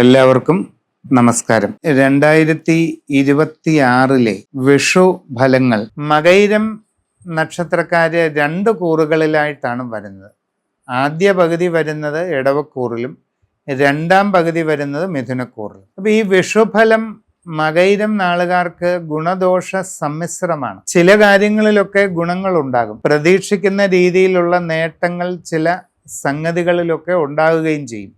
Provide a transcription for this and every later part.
എല്ലാവർക്കും നമസ്കാരം. 2026 വിഷു ഫലങ്ങൾ മകയിരം നക്ഷത്രക്കാര് 2 കൂറുകളിലായിട്ടാണ് വരുന്നത്. ആദ്യ പകുതി വരുന്നത് ഇടവക്കൂറിലും രണ്ടാം പകുതി വരുന്നത് മിഥുനക്കൂറിലും. അപ്പൊ ഈ വിഷുഫലം മകയിരം നാളുകാർക്ക് ഗുണദോഷ സമ്മിശ്രമാണ്. ചില കാര്യങ്ങളിലൊക്കെ ഗുണങ്ങൾ ഉണ്ടാകും, പ്രതീക്ഷിക്കുന്ന രീതിയിലുള്ള നേട്ടങ്ങൾ ചില സംഗതികളിലൊക്കെ ഉണ്ടാകുകയും ചെയ്യും.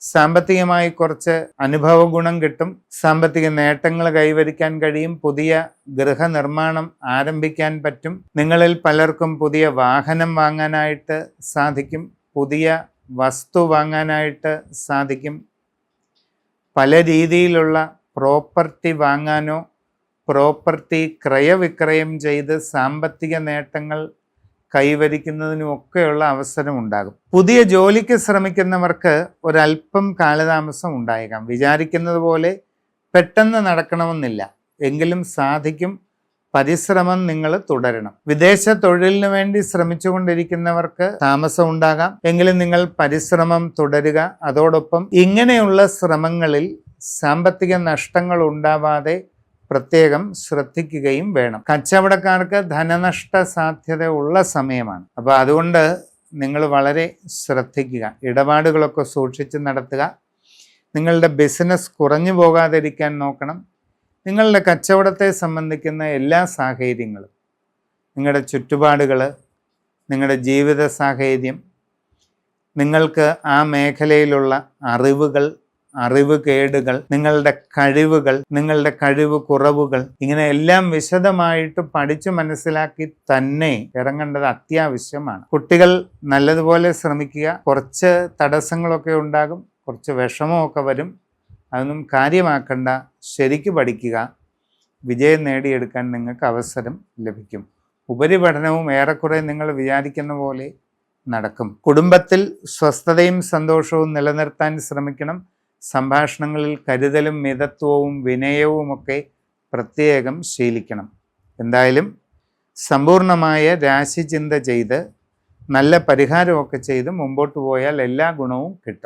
സാമ്പത്തികമായി കുറച്ച് അനുഭവ ഗുണം കിട്ടും, സാമ്പത്തിക നേട്ടങ്ങൾ കൈവരിക്കാൻ കഴിയും, പുതിയ ഗൃഹനിർമ്മാണം ആരംഭിക്കാൻ പറ്റും, നിങ്ങളിൽ പലർക്കും പുതിയ വാഹനം വാങ്ങാനായിട്ട് സാധിക്കും, പുതിയ വസ്തു വാങ്ങാനായിട്ട് സാധിക്കും, പല രീതിയിലുള്ള പ്രോപ്പർട്ടി വാങ്ങാനോ പ്രോപ്പർട്ടി ക്രയവിക്രയം ചെയ്ത് സാമ്പത്തിക നേട്ടങ്ങൾ കൈവരിക്കുന്നതിനുമൊക്കെയുള്ള അവസരം ഉണ്ടാകും. പുതിയ ജോലിക്ക് ശ്രമിക്കുന്നവർക്ക് ഒരല്പം കാലതാമസം ഉണ്ടായേക്കാം. വിചാരിക്കുന്നത് പോലെ പെട്ടെന്ന് നടക്കണമെന്നില്ല, എങ്കിലും സാധിക്കും. പരിശ്രമം നിങ്ങൾ തുടരണം. വിദേശ തൊഴിലിന് വേണ്ടി ശ്രമിച്ചുകൊണ്ടിരിക്കുന്നവർക്ക് താമസം ഉണ്ടാകാം, എങ്കിലും നിങ്ങൾ പരിശ്രമം തുടരുക. അതോടൊപ്പം ഇങ്ങനെയുള്ള ശ്രമങ്ങളിൽ സാമ്പത്തിക നഷ്ടങ്ങൾ ഉണ്ടാവാതെ പ്രത്യേകം ശ്രദ്ധിക്കുകയും വേണം. കച്ചവടക്കാർക്ക് ധനനഷ്ട സാധ്യത ഉള്ള സമയമാണ്. അപ്പോൾ അതുകൊണ്ട് നിങ്ങൾ വളരെ ശ്രദ്ധിക്കുക, ഇടപാടുകളൊക്കെ സൂക്ഷിച്ച് നടത്തുക. നിങ്ങളുടെ ബിസിനസ് കുറഞ്ഞു പോകാതിരിക്കാൻ നോക്കണം. നിങ്ങളുടെ കച്ചവടത്തെ സംബന്ധിക്കുന്ന എല്ലാ സാഹചര്യങ്ങളും, നിങ്ങളുടെ ചുറ്റുപാടുകൾ, നിങ്ങളുടെ ജീവിത സാഹചര്യം, നിങ്ങൾക്ക് ആ മേഖലയിലുള്ള അറിവ് കേടുകൾ, നിങ്ങളുടെ കഴിവുകൾ, നിങ്ങളുടെ കഴിവ് കുറവുകൾ, ഇങ്ങനെ എല്ലാം വിശദമായിട്ട് പഠിച്ചു മനസ്സിലാക്കി തന്നെ ഇറങ്ങേണ്ടത് അത്യാവശ്യമാണ്. കുട്ടികൾ നല്ലതുപോലെ ശ്രമിക്കുക. കുറച്ച് തടസ്സങ്ങളൊക്കെ ഉണ്ടാകും, കുറച്ച് വിഷമമൊക്കെ വരും, അതൊന്നും കാര്യമാക്കണ്ട. ശരിക്ക് പഠിക്കുക, വിജയം നേടിയെടുക്കാൻ നിങ്ങൾക്ക് അവസരം ലഭിക്കും. ഉപരിപഠനവും ഏറെക്കുറെ നിങ്ങൾ വിചാരിക്കുന്ന പോലെ നടക്കും. കുടുംബത്തിൽ സ്വസ്ഥതയും സന്തോഷവും നിലനിർത്താൻ ശ്രമിക്കണം. സംഭാഷണങ്ങളിൽ കരുതലും മിതത്വവും വിനയവുമൊക്കെ പ്രത്യേകം ശീലിക്കണം. എന്തായാലും സമ്പൂർണമായ രാശിചിന്ത ചെയ്ത് നല്ല പരിഹാരമൊക്കെ ചെയ്ത് മുമ്പോട്ട് പോയാൽ എല്ലാ ഗുണവും കിട്ടും.